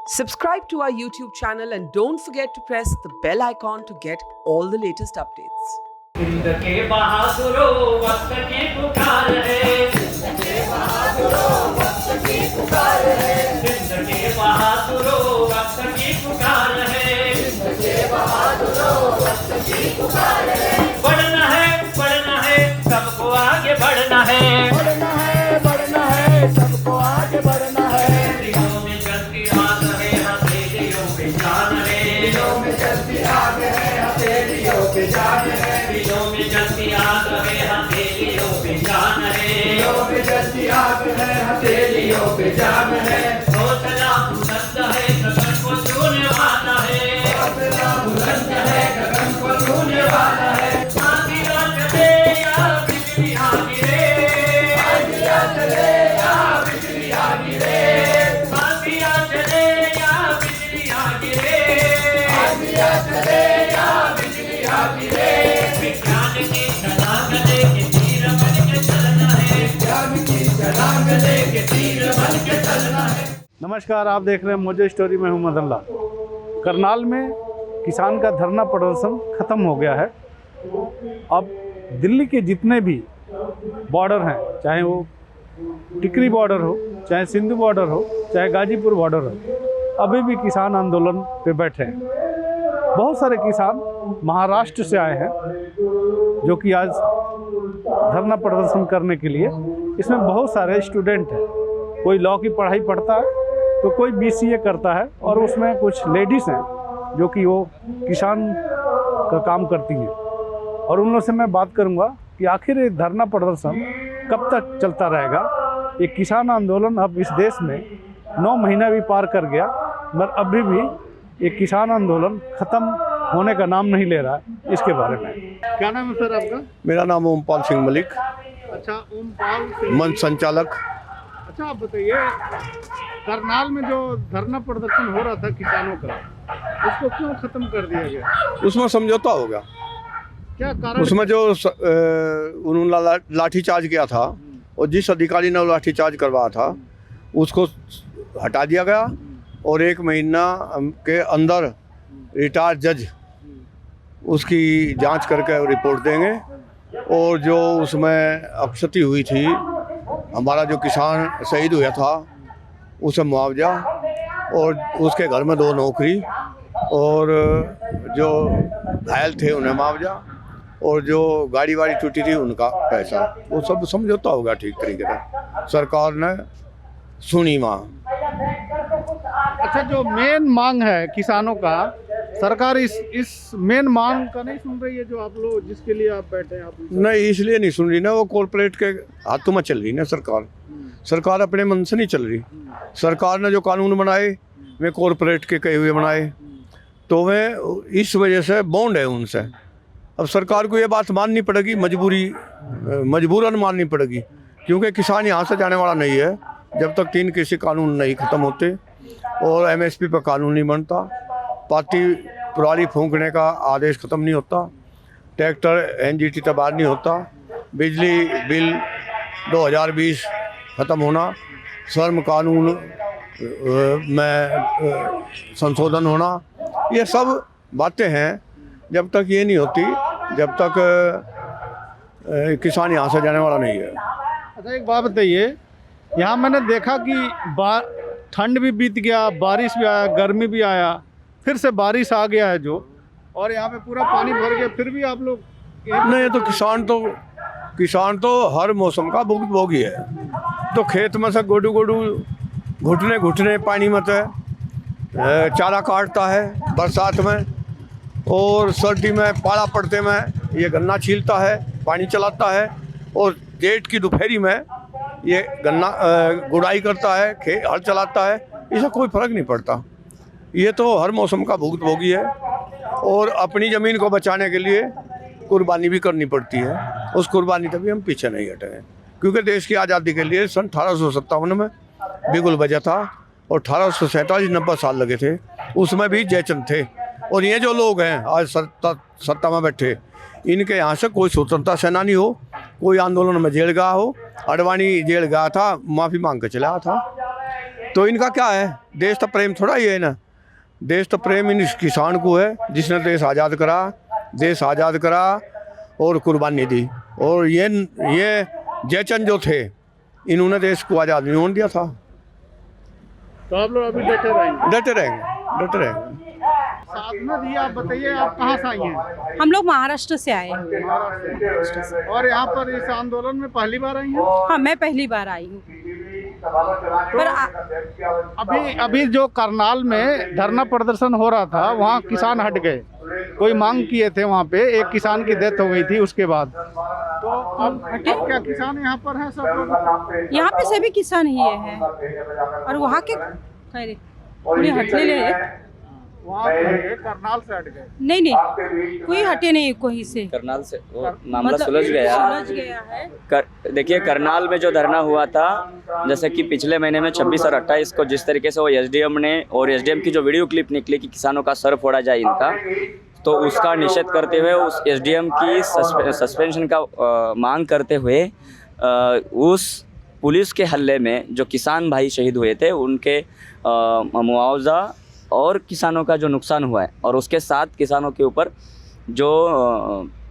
Subscribe to our YouTube channel and don't forget to press the bell icon to get all the latest updates. Hind के बहादुरों वक्त की पुकार है, हिंद के बहादुरों वक्त की पुकार है, हिंद के बहादुरों वक्त की पुकार है, हिंद के बहादुरों वक्त की पुकार है। बढ़ना है सबको आगे बढ़ना है, बढ़ना है सबको आगे बढ़ना है। दिलों में जलती आग है, हथेलियों पे जान है, दिलों में जलती आग है, हथेलियों पे जान है। दिलों में जलती आग है, हथेलियों पे जान है, दिलों में जलती आग है, हथेलियों पे जान है। हौसला बुलंद है, गगन को छूने वाला है, हौसला बुलंद है, गगन को छूने वाला है। आंधिया चले या बिजलियां गिरे, आंधिया चले या बिजलियां गिरे, आंधिया चले या बिजलियां गिरे, आंधिया चले या बिजलियां गिरे। विज्ञान की छलांग लेके तीर बन के चलना है, ज्ञान की छलांग लेके तीर बन के चलना है। नमस्कार, आप देख रहे हैं मोजो स्टोरी में हूं मदन लाल। करनाल में किसान का धरना प्रदर्शन ख़त्म हो गया है। अब दिल्ली के जितने भी बॉर्डर हैं, चाहे वो टिकरी बॉर्डर हो, चाहे सिंधु बॉर्डर हो, चाहे गाजीपुर बॉर्डर हो, अभी भी किसान आंदोलन पे बैठे हैं। बहुत सारे किसान महाराष्ट्र से आए हैं जो कि आज धरना प्रदर्शन करने के लिए। इसमें बहुत सारे स्टूडेंट हैं, कोई लॉ की पढ़ाई पढ़ता है तो कोई BCA करता है, और उसमें कुछ लेडीज़ हैं जो कि वो किसान का काम करती हैं। और उन लोगों से मैं बात करूंगा कि आखिर ये धरना प्रदर्शन कब तक चलता रहेगा। ये किसान आंदोलन अब इस देश में 9 महीना भी पार कर गया, मगर अभी भी ये किसान आंदोलन ख़त्म होने का नाम नहीं ले रहा है। इसके बारे में क्या नाम है सर आपका? मेरा नाम ओमपाल सिंह मलिक, अच्छा, ओमपाल सिंह। मंच संचालक। अच्छा, आप बताइए, करनाल में जो धरना प्रदर्शन हो रहा था किसानों का, उसको क्यों खत्म कर दिया गया? उसमें समझौता हो गया। क्या कारण? उसमें जो उन्होंने लाठीचार्ज किया था और जिस अधिकारी ने लाठीचार्ज करवाया था उसको हटा दिया गया, और 1 महीना के अंदर रिटायर्ड जज उसकी जांच करके रिपोर्ट देंगे। और जो उसमें अक्षति हुई थी, हमारा जो किसान शहीद हुआ था, उसे मुआवजा, और उसके घर में 2 नौकरी, और जो घायल थे उन्हें मुआवजा, और जो गाड़ी वाड़ी टूटी थी उनका पैसा, वो सब समझौता होगा ठीक तरीके से। सरकार ने सुनी मांग। अच्छा, जो मेन मांग है किसानों का, सरकार इस मेन मांग का नहीं सुन रही है, जो आप लोग जिसके लिए आप बैठे हैं? आप नहीं, इसलिए नहीं सुन रही ना, वो कॉर्पोरेट के हाथों में चल रही ना सरकार। सरकार अपने मन से नहीं चल रही। सरकार ने जो कानून बनाए वे कॉर्पोरेट के कहे हुए बनाए, तो वे इस वजह से बॉन्ड है उनसे। अब सरकार को ये बात माननी पड़ेगी, मजबूरन माननी पड़ेगी, क्योंकि किसान यहाँ से जाने वाला नहीं है जब तक 3 कृषि कानून नहीं ख़त्म होते और MSP पर कानून नहीं बनता, पार्टी पराली फूंकने का आदेश ख़त्म नहीं होता, ट्रैक्टर NGT तबाह नहीं होता, बिजली बिल 2020 ख़त्म होना, श्रम कानून में संशोधन होना, ये सब बातें हैं। जब तक ये नहीं होती, जब तक किसान यहाँ से जाने वाला नहीं है। अच्छा, एक बात बताइए, यहाँ मैंने देखा कि ठंड भी बीत गया, बारिश भी आया, गर्मी भी आया, फिर से बारिश आ गया है जो, और यहाँ पे पूरा पानी भर गया, फिर भी आप लोग नहीं, तो किसान तो हर मौसम का भुगतभोगी है। तो खेत में से गोडू घुटने पानी में चारा काटता है बरसात में, और सर्दी में पाला पड़ते में ये गन्ना छीलता है, पानी चलाता है, और जेठ की दोपहरी में ये गन्ना गुड़ाई करता है, हल चलाता है। इससे कोई फ़र्क नहीं पड़ता। ये तो हर मौसम का भुगतभोगी है, और अपनी ज़मीन को बचाने के लिए कुर्बानी भी करनी पड़ती है। उस कुर्बानी तभी हम पीछे नहीं हटे हैं, क्योंकि देश की आज़ादी के लिए सन 1857 में बिगुल बजा था, और 1847-90 साल लगे थे, उसमें भी जयचंद थे। और ये जो लोग हैं आज सत्ता में बैठे, इनके यहाँ से कोई स्वतंत्रता सेनानी हो, कोई आंदोलन में जेल गया हो, अडवाणी जेल गया था, माफ़ी मांग के चला था। तो इनका क्या है, देश तो प्रेम थोड़ा ही है ना, देश तो प्रेम इन किसान को है जिसने देश आज़ाद करा और कुर्बानी दी। और ये जयचंद जो थे इन्होंने देश को आज़ाद नहीं होने दिया था। तो आप लोग अभी डटे रहेंगे। साधना जी, आप बताइए, आप कहाँ से आई हैं? हम लोग महाराष्ट्र से आए हैं। और यहाँ पर इस आंदोलन में पहली बार आई हैं? हाँ, मैं पहली बार आई हूँ। पर अभी जो करनाल में धरना प्रदर्शन हो रहा था, वहाँ किसान हट गए, कोई मांग किए थे, वहाँ पे एक किसान की डेथ हो गई थी उसके बाद। तो अब क्या किसान यहाँ पर हैं सब लोग? यहाँ पे सभी किसान ही हैं और वहाँ के कोई हटने ले वहाँ पे करनाल से हट गए? नहीं, कोई हटे नहीं कोई से। करनाल से वो मामला सुलझ गया है। देखिए, करनाल में जो धरना हुआ था, जैसे कि पिछले महीने में 26 और 28 को जिस तरीके से वो एसडीएम ने और एसडीएम की जो वीडियो क्लिप निकली कि किसानों का सर फोड़ा जाए इनका, तो उसका निषेध करते हुए उस एसडीएम की सस्पेंशन का मांग करते हुए उस पुलिस के हल्ले में जो किसान भाई शहीद हुए थे उनके मुआवजा और किसानों का जो नुकसान हुआ है और उसके साथ किसानों के ऊपर जो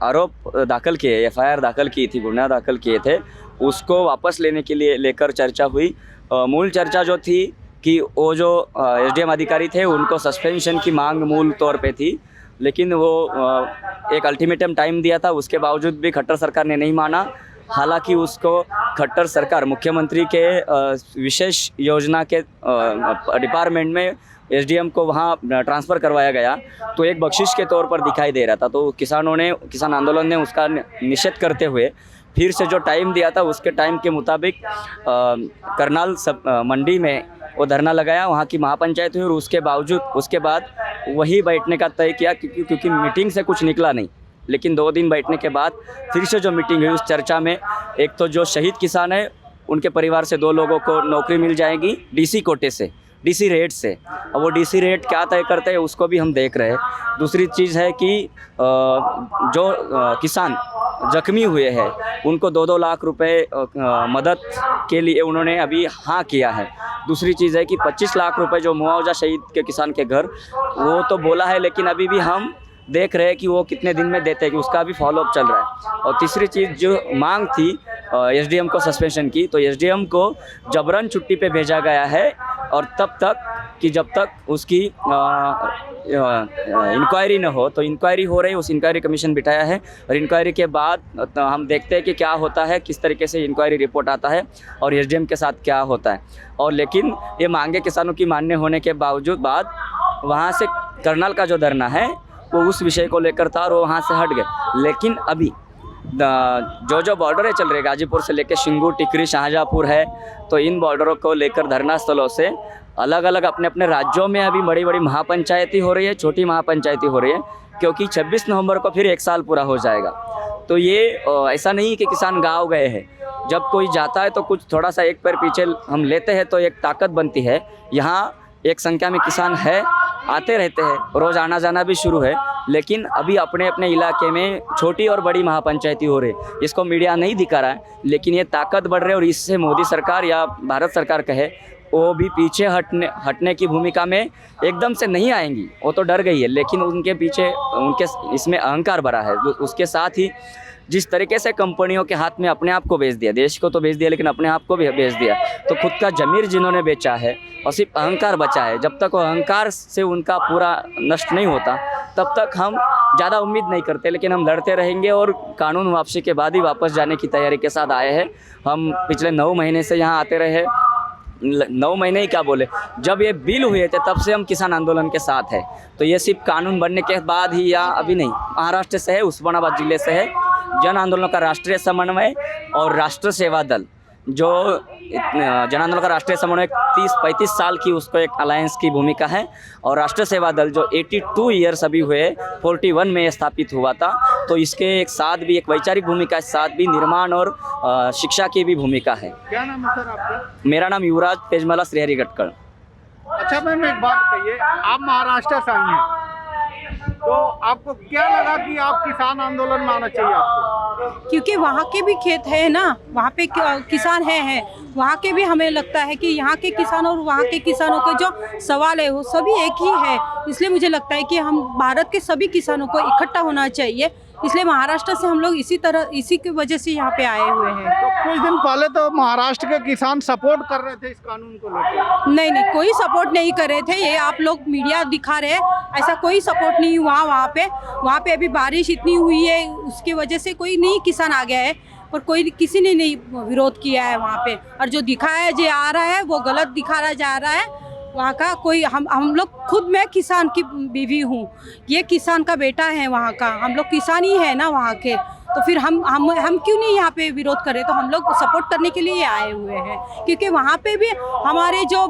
आरोप दाखिल किए, एफआईआर दाखिल की थी, गुनाह दाखिल किए थे, उसको वापस लेने के लिए लेकर चर्चा हुई। मूल चर्चा जो थी कि वो जो एसडीएम अधिकारी थे उनको सस्पेंशन की मांग मूल तौर पे थी, लेकिन वो एक अल्टीमेटम टाइम दिया था, उसके बावजूद भी खट्टर सरकार ने नहीं माना। हालांकि उसको खट्टर सरकार मुख्यमंत्री के विशेष योजना के डिपार्टमेंट में एसडीएम को वहाँ ट्रांसफ़र करवाया गया, तो एक बख्शिश के तौर पर दिखाई दे रहा था। तो किसान आंदोलन ने उसका निषेध करते हुए फिर से जो टाइम दिया था उसके टाइम के मुताबिक करनाल मंडी में वो धरना लगाया, वहाँ की महापंचायत हुई और उसके बाद वही बैठने का तय किया, क्योंकि मीटिंग से कुछ निकला नहीं। लेकिन 2 दिन बैठने के बाद फिर से जो मीटिंग हुई उस चर्चा में एक तो जो शहीद किसान है उनके परिवार से 2 लोगों को नौकरी मिल जाएगी डीसी कोटे से, डीसी रेट से। अब वो डीसी रेट क्या तय करते हैं उसको भी हम देख रहे हैं। दूसरी चीज़ है कि जो किसान जख्मी हुए हैं उनको 2-2 लाख रुपए मदद के लिए उन्होंने अभी हाँ किया है। दूसरी चीज़ है कि 25 लाख रुपए जो मुआवजा शहीद के किसान के घर, वो तो बोला है, लेकिन अभी भी हम देख रहे हैं कि वो कितने दिन में देते हैं, कि उसका भी फॉलोअप चल रहा है। और तीसरी चीज़ जो मांग थी एसडीएम को सस्पेंशन की, तो एसडीएम को जबरन छुट्टी पे भेजा गया है और तब तक कि जब तक उसकी इंक्वायरी न हो। तो इंक्वायरी हो रही, उस इंक्वायरी कमीशन बिठाया है और इंक्वायरी के बाद हम देखते हैं कि क्या होता है, किस तरीके से इंक्वायरी रिपोर्ट आता है और एसडीएम के साथ क्या होता है। और लेकिन ये मांगे किसानों की मान्य होने के बावजूद वहाँ से करनाल का जो धरना है वो उस विषय को लेकर था और वो वहाँ से हट गए। लेकिन अभी जो बॉर्डरें चल रहे, गाजीपुर से लेकर शिंगू, टिकरी, शाहजहाँपुर है, तो इन बॉर्डरों को लेकर धरना स्थलों से अलग अलग अपने अपने राज्यों में अभी बड़ी बड़ी महापंचायती हो रही है, छोटी महापंचायती हो रही है, क्योंकि 26 नवंबर को फिर 1 साल पूरा हो जाएगा। तो ये ऐसा नहीं कि किसान गाँव गए हैं। जब कोई जाता है तो कुछ थोड़ा सा एक पैर पीछे हम लेते हैं तो एक ताकत बनती है। यहाँ एक संख्या में किसान है, आते रहते हैं, रोज़ आना जाना भी शुरू है, लेकिन अभी अपने अपने इलाके में छोटी और बड़ी महापंचायती हो रही। इसको मीडिया नहीं दिखा रहा है, लेकिन ये ताकत बढ़ रही है और इससे मोदी सरकार या भारत सरकार कहे वो भी पीछे हटने की भूमिका में एकदम से नहीं आएंगी। वो तो डर गई है, लेकिन उनके पीछे उनके इसमें अहंकार भरा है। उसके साथ ही जिस तरीके से कंपनियों के हाथ में अपने आप को बेच दिया, देश को तो बेच दिया लेकिन अपने आप को भी बेच दिया, तो खुद का ज़मीर जिन्होंने बेचा है और सिर्फ अहंकार बचा है, जब तक वो अहंकार से उनका पूरा नष्ट नहीं होता तब तक हम ज़्यादा उम्मीद नहीं करते। लेकिन हम लड़ते रहेंगे और कानून वापसी के बाद ही वापस जाने की तैयारी के साथ आए हैं। हम पिछले 9 महीने से यहाँ आते रहे, 9 महीने ही क्या बोले, जब ये बिल हुए थे तब से हम किसान आंदोलन के साथ है। तो ये सिर्फ कानून बनने के बाद ही या अभी नहीं, महाराष्ट्र से है, उस्मानाबाद जिले से है। जन आंदोलन का राष्ट्रीय समन्वय और राष्ट्र सेवा दल, जो जन आंदोलन का राष्ट्रीय समन्वय 30-35 साल की उसको एक अलायंस की भूमिका है, और राष्ट्र सेवा दल जो 82 ईयर्स अभी हुए, 41 में स्थापित हुआ था। तो इसके एक साथ भी एक वैचारिक भूमिका, साथ भी निर्माण और शिक्षा की भी भूमिका है। क्या नाम है सर आपका? मेरा नाम युवराज तेजमाला श्रीहरि गटकड़। अच्छा मैम, एक बात बताइए, आप महाराष्ट्र से आई हैं, तो आपको क्या लगा कि आप किसान आंदोलन में आना चाहिए आपको? क्योंकि वहाँ के भी खेत है ना, वहाँ पे किसान हैं, वहाँ के भी हमें लगता है कि यहाँ के किसान और वहाँ के किसानों के जो सवाल है वो सभी एक ही है। इसलिए मुझे लगता है कि हम भारत के सभी किसानों को इकट्ठा होना चाहिए। इसलिए महाराष्ट्र से हम लोग इसी की वजह से यहाँ पे आए हुए हैं। तो कुछ दिन पहले तो महाराष्ट्र के किसान सपोर्ट कर रहे थे इस कानून को लेकर। नहीं, कोई सपोर्ट नहीं कर रहे थे। ये आप लोग मीडिया दिखा रहे हैं, ऐसा कोई सपोर्ट नहीं हुआ वहाँ पे अभी बारिश इतनी हुई है, उसकी वजह से कोई नहीं किसान आ गया है, पर किसी ने नहीं विरोध किया है वहाँ पे। और जो दिखाया जा रहा है वो गलत दिखाया जा रहा है। वहाँ का कोई हम लोग खुद, मैं किसान की बीवी हूँ, ये किसान का बेटा है वहाँ का, हम लोग किसान ही है ना वहाँ के, तो फिर हम क्यों नहीं यहाँ पे विरोध करें। तो हम लोग सपोर्ट करने के लिए आए हुए हैं, क्योंकि वहाँ पे भी हमारे जो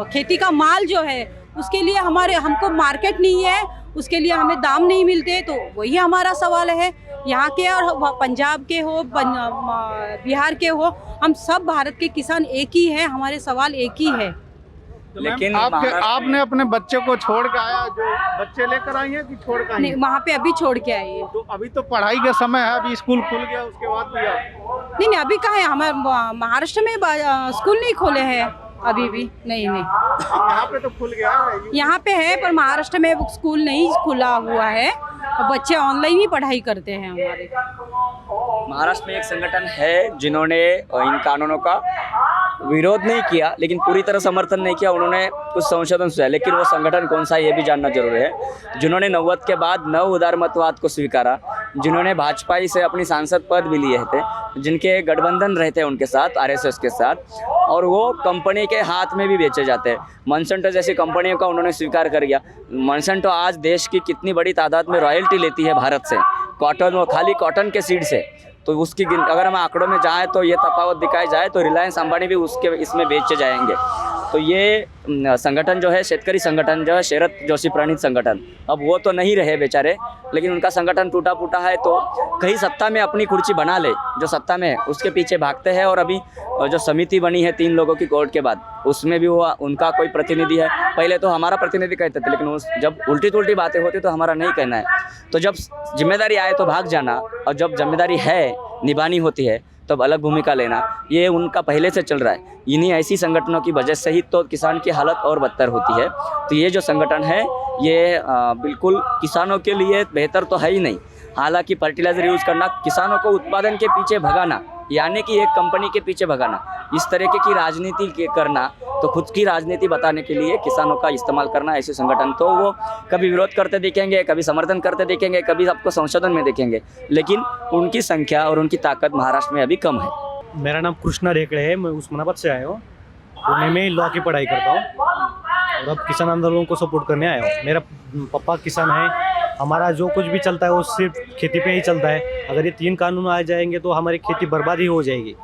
खेती का माल जो है उसके लिए हमको मार्केट नहीं है, उसके लिए हमें दाम नहीं मिलते। तो वही हमारा सवाल है। यहाँ के और पंजाब के हो, बिहार के हो, हम सब भारत के किसान एक ही हैं, हमारे सवाल एक ही है। लेकिन आपने अपने बच्चे को छोड़ के आया, जो बच्चे लेकर आई हैं कि छोड़ के आई नहीं, हैं? वहाँ पे अभी छोड़ के आई है। तो अभी तो पढ़ाई का समय है, अभी स्कूल खुल गया उसके बाद भी आप? नहीं, अभी कहाँ है, हमारे महाराष्ट्र में स्कूल नहीं खोले हैं अभी भी। नहीं, यहाँ पे तो खुल गया है। यहाँ पे है, पर महाराष्ट्र में स्कूल नहीं खुला हुआ है, बच्चे ऑनलाइन ही पढ़ाई करते हैं हमारे। महाराष्ट्र में एक संगठन है जिन्होंने इन कानूनों का विरोध नहीं किया, लेकिन पूरी तरह समर्थन नहीं किया। उन्होंने कुछ संशोधन सुझाए, लेकिन वो संगठन कौन सा है ये भी जानना जरूरी है। जिन्होंने 90 के बाद नव उदारमतवाद को स्वीकारा, जिन्होंने भाजपा से अपनी सांसद पद भी लिए थे, जिनके गठबंधन रहते हैं उनके साथ, आरएसएस के साथ, और वो कंपनी के हाथ में भी बेचे जाते हैं। मॉन्सेंटो जैसी कंपनियों का उन्होंने स्वीकार कर दिया। मॉन्सेंटो आज देश की कितनी बड़ी तादाद में रॉयल्टी लेती है भारत से, कॉटन और खाली कॉटन के सीड से। तो उसकी अगर हम आंकड़ों में जाएँ तो ये तफावत दिखाई जाए तो रिलायंस अंबानी भी इसमें बेचे जाएंगे। तो ये संगठन जो है, शेतकरी संगठन जो है, शरद जोशी प्रणीत संगठन, अब वो तो नहीं रहे बेचारे, लेकिन उनका संगठन टूटा फूटा है। तो कहीं सत्ता में अपनी कुर्सी बना ले, जो सत्ता में है उसके पीछे भागते हैं। और अभी जो समिति बनी है 3 लोगों की कोर्ट के बाद, उसमें भी वो उनका कोई प्रतिनिधि है। पहले तो हमारा प्रतिनिधि कहते थे, लेकिन जब उल्टी तुल्टी बातें होती तो हमारा नहीं कहना है। तो जब जिम्मेदारी आए तो भाग जाना, और जब जिम्मेदारी है निभानी होती है तब अलग भूमिका लेना, ये उनका पहले से चल रहा है। इन्हीं ऐसी संगठनों की वजह से ही तो किसान की हालत और बदतर होती है। तो ये जो संगठन है ये बिल्कुल किसानों के लिए बेहतर तो है ही नहीं। हालांकि फर्टिलाइजर यूज़ करना, किसानों को उत्पादन के पीछे भगाना, यानी कि एक कंपनी के पीछे भगाना, इस तरीके की राजनीति करना, तो खुद की राजनीति बताने के लिए किसानों का इस्तेमाल करना, ऐसे संगठन तो वो कभी विरोध करते दिखेंगे, कभी समर्थन करते दिखेंगे, कभी आपको संशोधन में देखेंगे, लेकिन उनकी संख्या और उनकी ताकत महाराष्ट्र में अभी कम है। मेरा नाम कृष्णा रेकड़े है, मैं उस्मानाबाद से आया हूँ। पुणे में लॉ की पढ़ाई करता हूँ और अब किसान आंदोलन को सपोर्ट करने आया हूँ। मेरा पापा किसान है, हमारा जो कुछ भी चलता है वो सिर्फ खेती पे ही चलता है। अगर ये 3 कानून आ जाएंगे तो हमारी खेती बर्बाद ही हो जाएगी।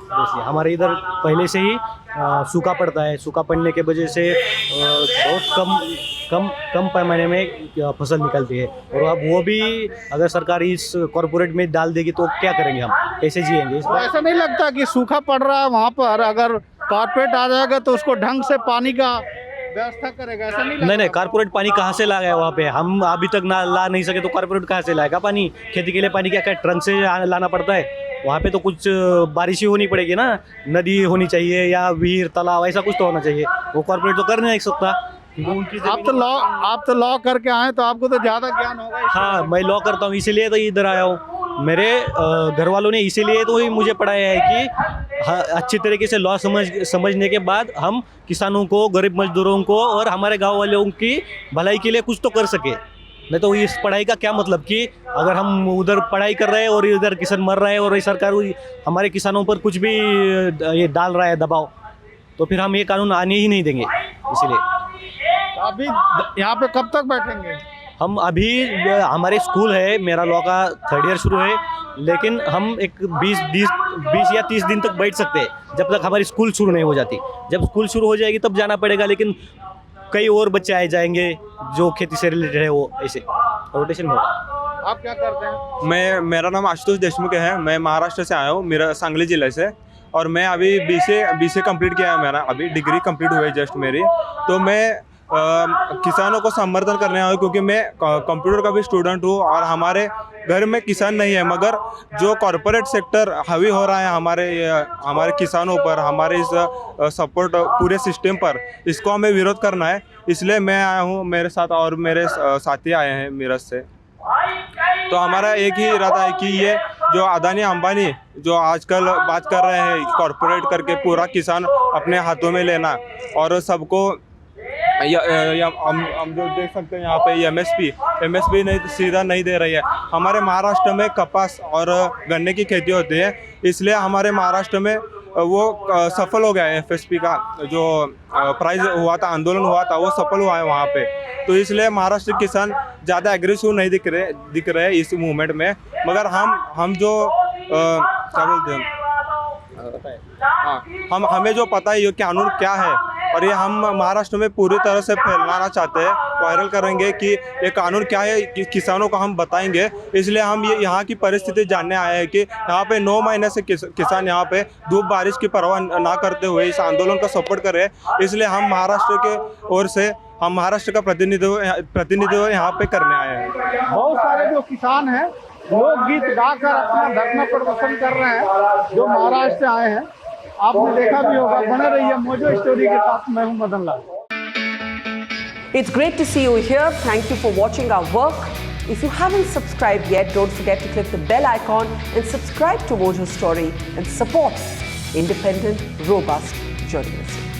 जैसे हमारे इधर पहले से ही सूखा पड़ता है, सूखा पड़ने के वजह से बहुत कम पैमाने में फसल निकलती है। और अब वो भी अगर सरकार इस कॉर्पोरेट में डाल देगी तो क्या करेंगे, हम कैसे जिएंगे? तो ऐसा नहीं लगता कि सूखा पड़ रहा है वहाँ पर, अगर कॉर्पोरेट आ जाएगा तो उसको ढंग से पानी का व्यवस्था करेगा? ऐसा नहीं, कॉर्पोरेट पानी कहाँ से लाएगा वहाँ पे? हम अभी तक ला नहीं सके तो कॉर्पोरेट कहाँ से लाएगा पानी? खेती के लिए पानी क्या ट्रंक से लाना पड़ता है? वहाँ पे तो कुछ बारिश ही होनी पड़ेगी ना, नदी होनी चाहिए या वीर तालाब, ऐसा कुछ तो होना चाहिए। वो कॉर्पोरेट तो कर नहीं सकता। आप तो लॉ करके आए तो आपको तो ज़्यादा ज्ञान होगा। हाँ, मैं लॉ करता हूँ, इसीलिए तो इधर आया हूँ। मेरे घर वालों ने इसीलिए तो ही मुझे पढ़ाया है कि अच्छी तरीके से लॉ समझने के बाद हम किसानों को, गरीब मजदूरों को और हमारे गांव वालों की भलाई के लिए कुछ तो कर सके। नहीं तो इस पढ़ाई का क्या मतलब कि अगर हम उधर पढ़ाई कर रहे हैं और इधर किसान मर रहा है और ये सरकार हमारे किसानों पर कुछ भी ये डाल रहा है दबाव, तो फिर हम ये कानून आने ही नहीं देंगे। इसलिए अभी यहाँ पे कब तक बैठेंगे? हम अभी हमारे स्कूल है, मेरा लॉ का 3rd ईयर शुरू है, लेकिन हम एक 20 या 30 दिन तक बैठ सकते हैं जब तक हमारी स्कूल शुरू नहीं हो जाती। जब स्कूल शुरू हो जाएगी तब जाना पड़ेगा, लेकिन कई और बच्चे आए जाएंगे जो खेती से रिलेटेड है, वो ऐसे रोटेशन में होगा। आप क्या करते हैं? मेरा नाम आशुतोष देशमुख है, मैं महाराष्ट्र से आया हूँ, मेरा सांगली जिले से, और मैं अभी BCA कंप्लीट किया है मेरा, अभी डिग्री कंप्लीट हुई है जस्ट मेरी। तो मैं किसानों को समर्थन करने आया हूँ, क्योंकि मैं कंप्यूटर का भी स्टूडेंट हूँ और हमारे घर में किसान नहीं है, मगर जो कॉरपोरेट सेक्टर हावी हो रहा है हमारे किसानों पर, हमारे इस सपोर्ट पूरे सिस्टम पर, इसको हमें विरोध करना है। इसलिए मैं आया हूँ, मेरे साथ और मेरे साथी आए हैं मीरठ से। तो हमारा एक ही इरादा है कि ये जो अदानी अंबानी जो आजकल बात कर रहे हैं कॉरपोरेट करके पूरा किसान अपने हाथों में लेना, और सबको हम जो देख सकते हैं यहाँ पे एमएसपी नहीं सीधा नहीं दे रही है। हमारे महाराष्ट्र में कपास और गन्ने की खेती होती है, इसलिए हमारे महाराष्ट्र में वो सफल हो गया है। एफएसपी का जो प्राइस हुआ था, आंदोलन हुआ था, वो सफल हुआ है वहाँ पे। तो इसलिए महाराष्ट्र के किसान ज़्यादा एग्रेसिव नहीं दिख रहे इस मूवमेंट में, मगर हम जो क्या बोलते हैं, हाँ, हमें जो पता है ये कानून क्या है, और ये हम महाराष्ट्र में पूरी तरह से फैलाना चाहते हैं, वायरल करेंगे कि ये कानून क्या है, कि किसानों को हम बताएंगे। इसलिए हम ये यहाँ की परिस्थिति जानने आए हैं कि यहाँ पे 9 महीने से किसान यहाँ पे धूप बारिश की परवाह ना करते हुए इस आंदोलन का सपोर्ट कर रहे हैं। इसलिए हम महाराष्ट्र के ओर से हम महाराष्ट्र का प्रतिनिधित्व यहाँ पे करने आए हैं। बहुत सारे जो किसान हैं लोकगीत गाकर अपना धरना प्रदर्शन कर रहे हैं, जो महाराष्ट्र से आए हैं। आपने देखा भी होगा। बने रहिए मोजो स्टोरी के साथ। मैं हूं Madan Lal. It's great to see you here. Thank you for watching our work. If you haven't subscribed yet, don't forget to click the bell icon and subscribe to Mojo Story and support independent, robust journalism.